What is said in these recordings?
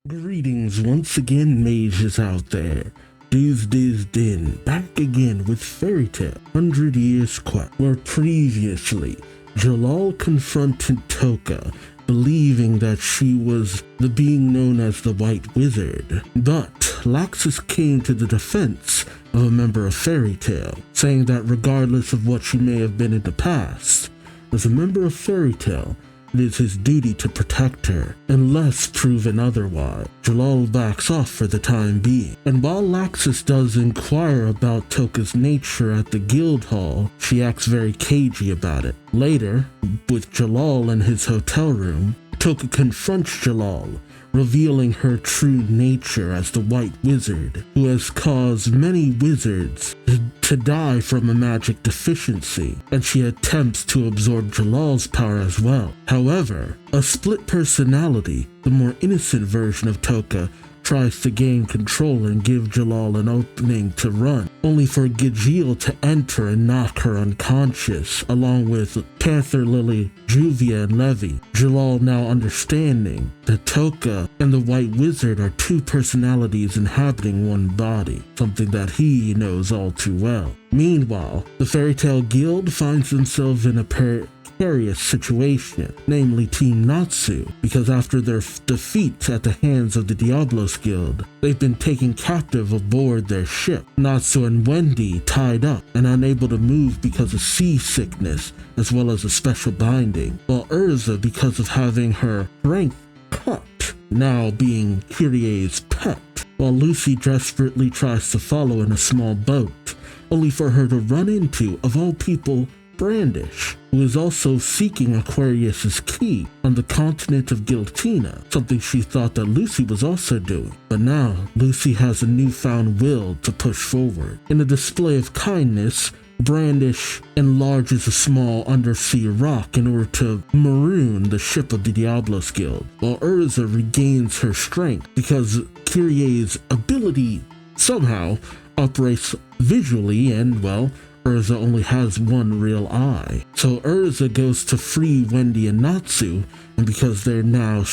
Greetings once again, mages out there. Duuz-Diz-Din, back again with Fairy Tale 100 Years Quest, where previously Jalal confronted Toka, believing that she was the being known as the White Wizard. But Laxus came to the defense of a member of Fairy Tale, saying that regardless of what she may have been in the past, as a member of Fairy Tale, it is his duty to protect her, unless proven otherwise. Jalal backs off for the time being, and while Laxus does inquire about Toka's nature at the guild hall, she acts very cagey about it. Later, with Jalal in his hotel room, Toka confronts Jalal, revealing her true nature as the White Wizard, who has caused many wizards to die from a magic deficiency, and she attempts to absorb Jalal's power as well. However, a split personality, the more innocent version of Toka, tries to gain control and give Jalal an opening to run, only for Gajeel to enter and knock her unconscious, along with Panther Lily, Juvia, and Levi. Jalal now understanding that Toka and the White Wizard are two personalities inhabiting one body, something that he knows all too well. Meanwhile, the Fairy Tale Guild finds themselves in a precarious situation, namely Team Natsu, because after their defeat at the hands of the Diablos Guild, they've been taken captive aboard their ship. Natsu and Wendy tied up and unable to move because of seasickness as well as a special binding, while Urza, because of having her strength cut, now being Kyrie's pet, while Lucy desperately tries to follow in a small boat, only for her to run into, of all people, Brandish, who is also seeking Aquarius's key on the continent of Giltina, something she thought that Lucy was also doing. But now, Lucy has a newfound will to push forward. In a display of kindness, Brandish enlarges a small undersea rock in order to maroon the ship of the Diablos Guild, while Urza regains her strength because Kyrie's ability somehow operates visually and, well, Urza only has one real eye. So Urza goes to free Wendy and Natsu, and because they're now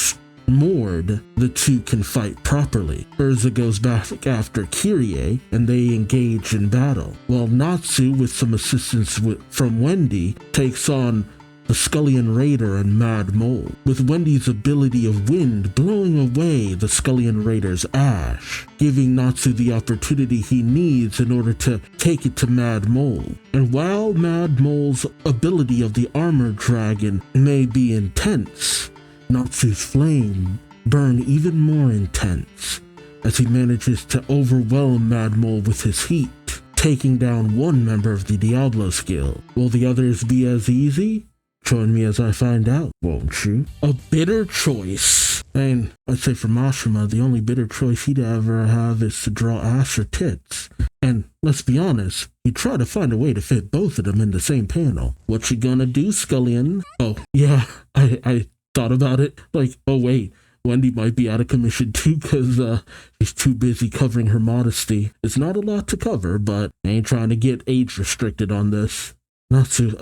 moored, the two can fight properly. Urza goes back after Kyrie, and they engage in battle, while Natsu, with some assistance from Wendy, takes on the Scullion Raider and Mad Mole, with Wendy's ability of wind blowing away the Scullion Raider's ash, giving Natsu the opportunity he needs in order to take it to Mad Mole. And while Mad Mole's ability of the Armored Dragon may be intense, Natsu's flame burn even more intense, as he manages to overwhelm Mad Mole with his heat, taking down one member of the Diablos Guild. Will the others be as easy? Join me as I find out, won't you? A bitter choice. And I'd say for Mashima, the only bitter choice he'd ever have is to draw ass or tits. And let's be honest, he'd try to find a way to fit both of them in the same panel. What you gonna do, Scullion? Oh, yeah, I thought about it. Like, oh wait, Wendy might be out of commission too because she's too busy covering her modesty. It's not a lot to cover, but I ain't trying to get age restricted on this. Natsu,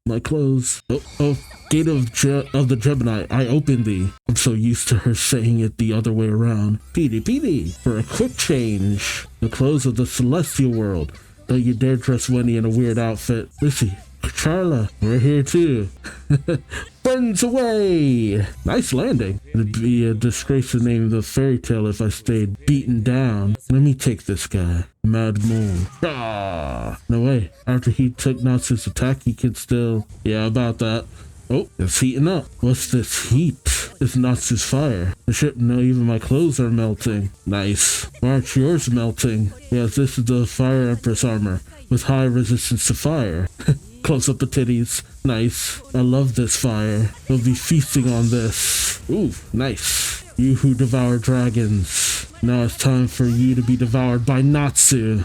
my clothes. Oh, gate of the Gemini, I opened thee. I'm so used to her saying it the other way around. Petey, for a quick change. The clothes of the celestial world. Don't you dare dress Wendy in a weird outfit. Lucy, Charla, we're here too. Friends away! Nice landing. It'd be a disgrace to name the fairy tale if I stayed beaten down. Let me take this guy. Mad Mole. Ah! No way. After he took Natsu's attack, he could still... Yeah, about that. Oh, it's heating up. What's this heat? It's Natsu's fire. The ship, no, even my clothes are melting. Nice. Why aren't yours melting? Yes, this is the Fire Empress armor, with high resistance to fire. Close up the titties. Nice. I love this fire. We'll be feasting on this. Ooh, nice. You who devour dragons. Now it's time for you to be devoured by Natsu.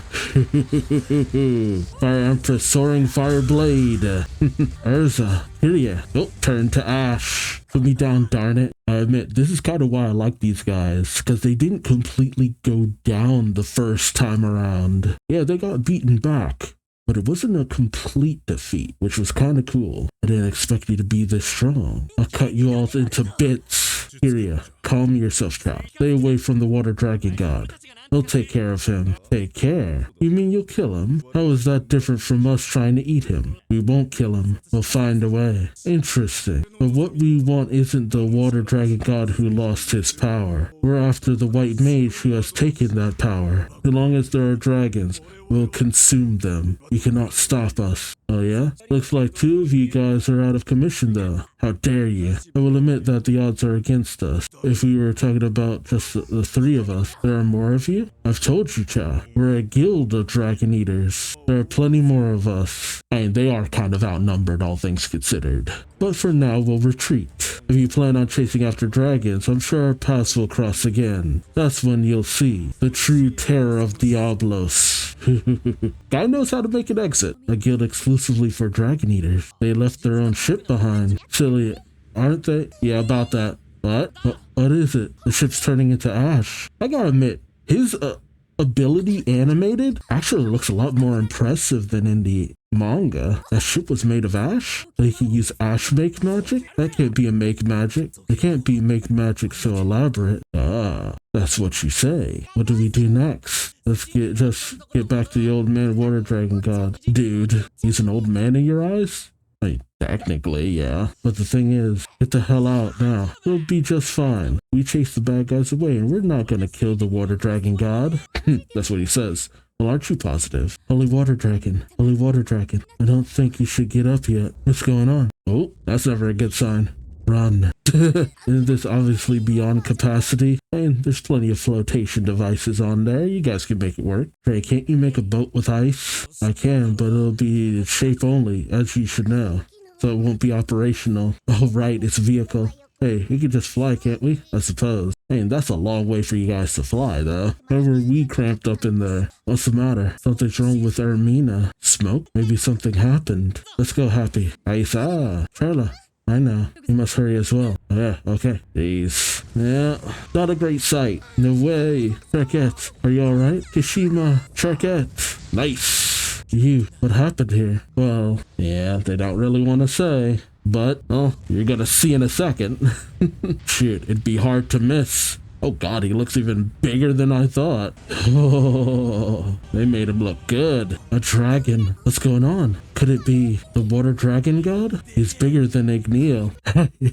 Fire Empress, soaring fire blade. Urza, here ya. Oh, turn to ash. Put me down, darn it. I admit, this is kind of why I like these guys, because they didn't completely go down the first time around. Yeah, they got beaten back, but it wasn't a complete defeat, which was kind of cool. I didn't expect you to be this strong. I'll cut you all into bits. Here, calm yourself, child. Stay away from the water dragon god. He'll take care of him. Take care? You mean you'll kill him? How is that different from us trying to eat him? We won't kill him. We'll find a way. Interesting. But what we want isn't the water dragon god who lost his power. We're after the white mage who has taken that power. As long as there are dragons, we'll consume them. You cannot stop us. Oh yeah? Looks like two of you guys are out of commission though. How dare you? I will admit that the odds are against us. If we were talking about just the three of us, there are more of you? I've told you, Cha. We're a guild of dragon eaters. There are plenty more of us. And they are kind of outnumbered, all things considered. But for now, we'll retreat. If you plan on chasing after dragons, I'm sure our paths will cross again. That's when you'll see the true terror of Diablos. Guy knows how to make an exit. A guild exclusively for dragon eaters. They left their own ship behind. Silly, aren't they? Yeah, about that. What is it? The ship's turning into ash. I gotta admit, his ability animated actually looks a lot more impressive than in the manga. That ship was made of ash? They can use ash make magic? That can't be a make magic. It can't be make magic so elaborate. Ah, that's what you say. What do we do next? Let's just get back to the old man water dragon god. Dude, he's an old man in your eyes? I mean, technically, yeah. But the thing is, get the hell out now. We'll be just fine. We chase the bad guys away and we're not gonna kill the water dragon god. That's what he says. Well, aren't you positive? Holy water dragon. Holy water dragon. I don't think you should get up yet. What's going on? Oh, that's never a good sign. Run. Isn't this obviously beyond capacity? And there's plenty of flotation devices on there. You guys can make it work. Hey, can't you make a boat with ice? I can, but it'll be shape only, as you should know. So it won't be operational. Oh, right, it's a vehicle. Hey, we can just fly, can't we? I suppose. Hey, that's a long way for you guys to fly, though. How were we cramped up in there? What's the matter? Something's wrong with Ermina. Smoke? Maybe something happened. Let's go, Happy. Charla. I know. You must hurry as well. Oh, yeah, okay. Jeez. Yeah, not a great sight. No way. Charquette, are you alright? Kishima, Charquette. Nice. What happened here? Well, yeah, they don't really want to say. But, oh, you're gonna see in a second. Shoot, it'd be hard to miss. Oh god, he looks even bigger than I thought. Oh, they made him look good. A dragon. What's going on? Could it be the water dragon god? He's bigger than Igneal.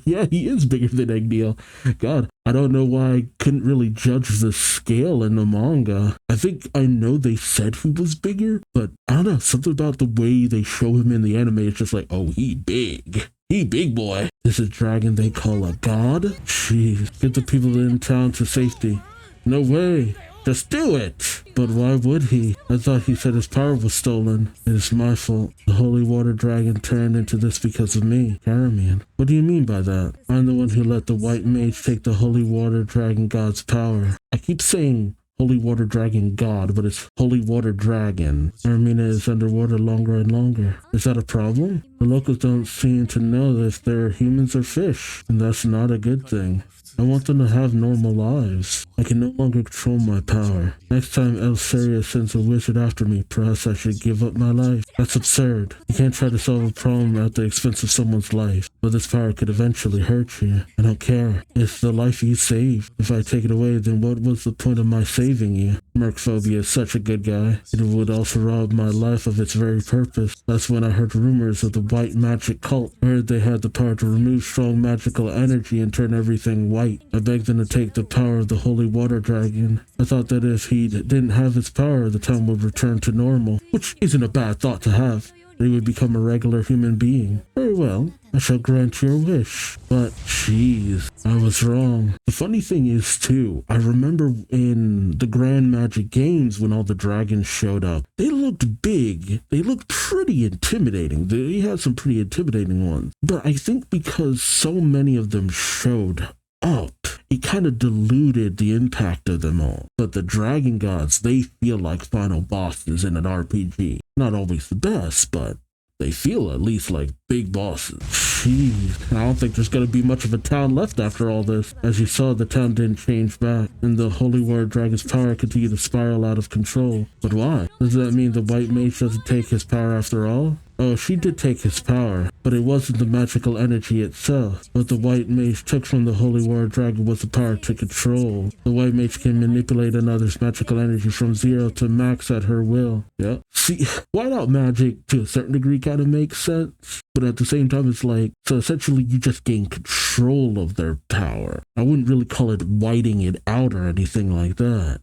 Yeah, he is bigger than Igneal. God, I don't know why I couldn't really judge the scale in the manga. I think I know they said he was bigger, but I don't know, something about the way they show him in the anime is just like, oh, he big. He big boy. This is a dragon they call a god? Jeez, get the people in town to safety. No way. Just do it. But why would he? I thought he said his power was stolen. It is my fault. The holy water dragon turned into this because of me. Caramian. What do you mean by that? I'm the one who let the white mage take the holy water dragon god's power. I keep saying holy water dragon god, but it's holy water dragon. Ermina is underwater longer and longer. Is that a problem? The locals don't seem to know if they're humans or fish, and that's not a good thing. I want them to have normal lives. I can no longer control my power. Next time Elsaria sends a wizard after me, perhaps I should give up my life. That's absurd. You can't try to solve a problem at the expense of someone's life, but this power could eventually hurt you. I don't care. It's the life you saved. If I take it away, then what was the point of my saving you? Mercphobia is such a good guy. It would also rob my life of its very purpose. That's when I heard rumors of the white magic cult. I heard they had the power to remove strong magical energy and turn everything white. I begged them to take the power of the holy water dragon. I thought that if he didn't have his power, the town would return to normal, which isn't a bad thought to have. They would become a regular human being. Very well, I shall grant your wish. But, jeez, I was wrong. The funny thing is, too, I remember in the Grand Magic Games when all the dragons showed up, they looked big. They looked pretty intimidating. They had some pretty intimidating ones. But I think because so many of them showed up, it kind of diluted the impact of them all. But the dragon gods, they feel like final bosses in an RPG. Not always the best, but they feel at least like big bosses. Jeez, I don't think there's gonna be much of a town left after all this. As you saw, the town didn't change back, and the Holy Water Dragon's power continued to spiral out of control. But why? Does that mean the White Mage doesn't take his power after all? Oh, she did take his power, but it wasn't the magical energy itself. What the White Mage took from the Holy War Dragon was the power to control. The White Mage can manipulate another's magical energy from 0 to max at her will. Yeah. See, whiteout magic to a certain degree kind of makes sense, but at the same time it's like, so essentially you just gain control of their power. I wouldn't really call it whiting it out or anything like that.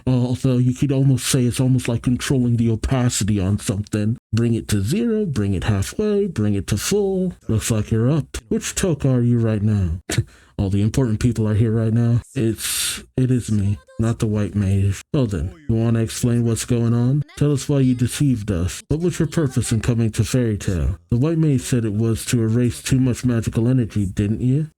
Although you could almost say it's almost like controlling the opacity on something. Bring it to 0, bring it halfway, bring it to full. Looks like you're up. Which toke are you right now? All the important people are here right now. It is me, not the White Mage. Well then, you want to explain what's going on? Tell us why you deceived us. What was your purpose in coming to Fairy Tale? The White Mage said it was to erase too much magical energy, didn't you?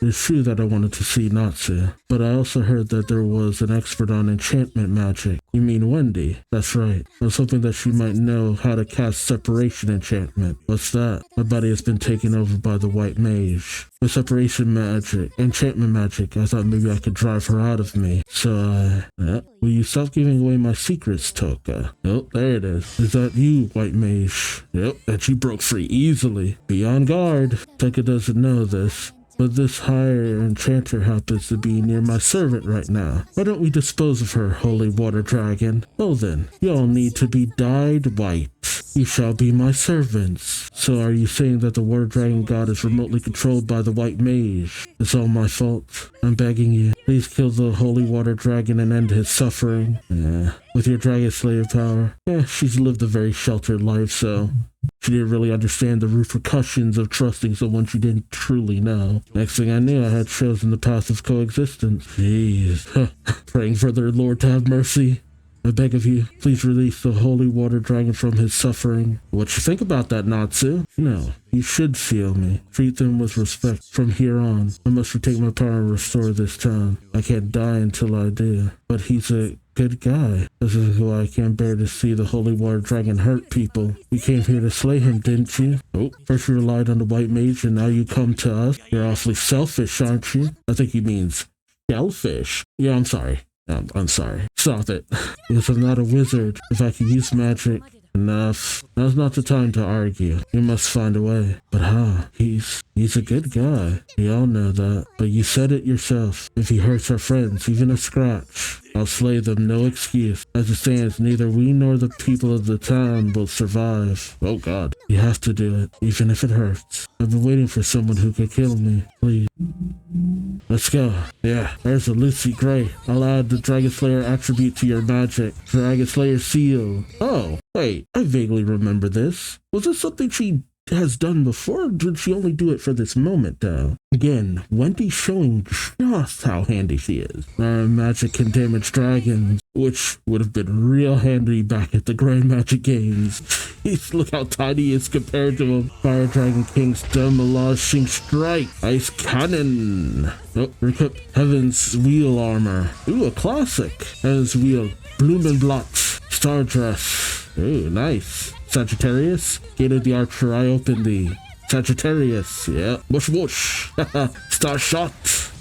It's true that I wanted to see Natsu, but I also heard that there was an expert on enchantment magic. You mean Wendy? That's right. I was hoping that she might know how to cast separation enchantment. What's that? My body has been taken over by the White Mage. With separation magic, enchantment magic, I thought maybe I could drive her out of me. So, will you stop giving away my secrets, Toka? Oh, there it is. Is that you, White Mage? Yep, and she broke free easily. Be on guard. Toka doesn't know this, but this higher enchanter happens to be near my servant right now. Why don't we dispose of her, Holy Water Dragon? Oh then, you all need to be dyed white. You shall be my servants. So are you saying that the Water Dragon God is remotely controlled by the White Mage? It's all my fault. I'm begging you, please kill the Holy Water Dragon and end his suffering. With your Dragon Slayer power. She's lived a very sheltered life, so she didn't really understand the repercussions of trusting someone she didn't truly know. Next thing I knew, I had chosen the path of coexistence. Jeez. Praying for their Lord to have mercy. I beg of you, please release the Holy Water Dragon from his suffering. What you think about that, Natsu? No, you should feel me. Treat them with respect. From here on, I must retake my power and restore this town. I can't die until I do. But he's a good guy. This is why I can't bear to see the Holy Water Dragon hurt people. You came here to slay him, didn't you? Oh, first you relied on the White Mage and now you come to us. You're awfully selfish, aren't you? I think he means shellfish. Yeah, I'm sorry. I'm sorry. Stop it. Because I'm not a wizard. If I could use magic, enough. Now's not the time to argue. We must find a way. But how? He's a good guy. We all know that. But you said it yourself. If he hurts our friends, even a scratch, I'll slay them, no excuse. As it stands, neither we nor the people of the town will survive. Oh God. You have to do it, even if it hurts. I've been waiting for someone who could kill me. Please. Let's go. Yeah, there's a Lucy Gray. I'll add the Dragon Slayer attribute to your magic. Dragon Slayer seal. Oh, wait, I vaguely remember this. Was this something she has done before, or did she only do it for this moment, though? Again, Wendy's showing just how handy she is. Magic can damage dragons, which would have been real handy back at the Grand Magic Games. Look how tiny he is compared to him. Fire Dragon King's Demolishing Strike. Ice Cannon. Oh, recap Heaven's Wheel Armor. Ooh, a classic. Heaven's Wheel. Blumenblatt. Star Dress. Ooh, nice. Sagittarius. Gate of the Archer, I open thee. Sagittarius, yeah. Whoosh whoosh. Star Shot.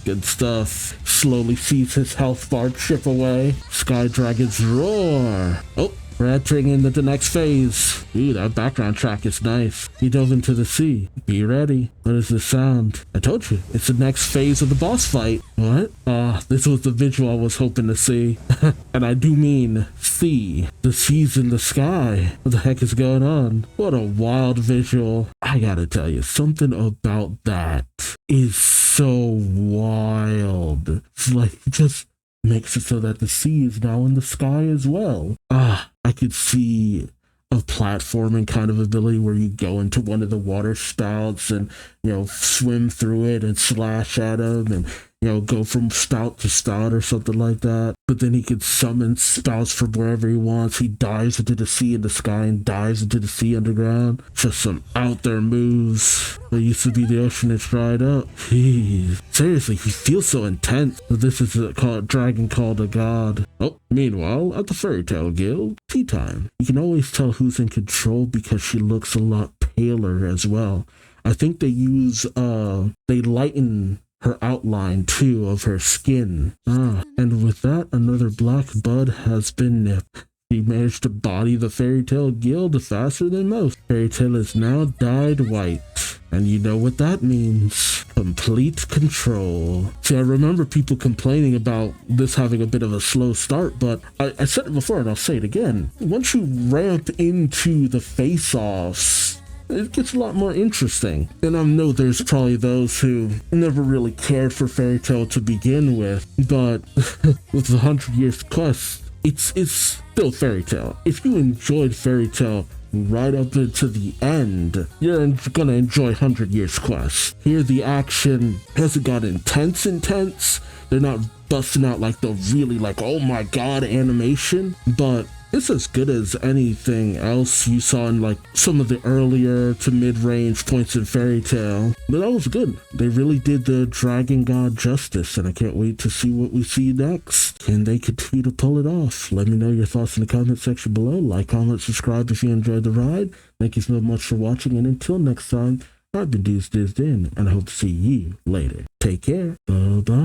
Good stuff. Slowly sees his health bar chip away. Sky Dragon's Roar. Oh, we're entering into the next phase. Ooh, that background track is nice. He dove into the sea. Be ready. What is this sound? I told you, it's the next phase of the boss fight. What? This was the visual I was hoping to see. And I do mean see. The sea's in the sky. What the heck is going on? What a wild visual. I gotta tell you, something about that is so wild. It's like, it just makes it so that the sea is now in the sky as well. I could see a platforming kind of ability where you go into one of the water spouts and, swim through it and slash at them and, go from spout to spout or something like that. But then he could summon spouts from wherever he wants. He dives into the sea in the sky and dives into the sea underground. Just some out there moves. There used to be the ocean that's dried up. Jeez. Seriously, he feels so intense. This is a dragon called a god. Oh, meanwhile, at the Fairy Tale Guild, tea time. You can always tell who's in control because she looks a lot paler as well. I think they use they lighten her outline too of her skin. And with that, another black bud has been nipped. He managed to body the fairy tale guild faster than most. Fairy tale is now dyed white. And you know what that means. Complete control. See, I remember people complaining about this having a bit of a slow start, but I said it before and I'll say it again. Once you ramp into the face-offs, it gets a lot more interesting. And I know there's probably those who never really cared for Fairy Tail to begin with, but with the 100 Years Quest, it's still Fairy Tail. If you enjoyed Fairy Tail right up into the end, you're gonna enjoy 100 Years Quest. Here the action hasn't got intense. They're not busting out like the really like, oh my god animation, but it's as good as anything else you saw in like some of the earlier to mid-range points in Fairy Tail. But that was good. They really did the Dragon God justice, and I can't wait to see what we see next. Can they continue to pull it off? Let me know your thoughts in the comment section below. Like, comment, subscribe if you enjoyed the ride. Thank you so much for watching, and until next time, I've been Duuz-Diz-Din, and I hope to see you later. Take care. Bye-bye.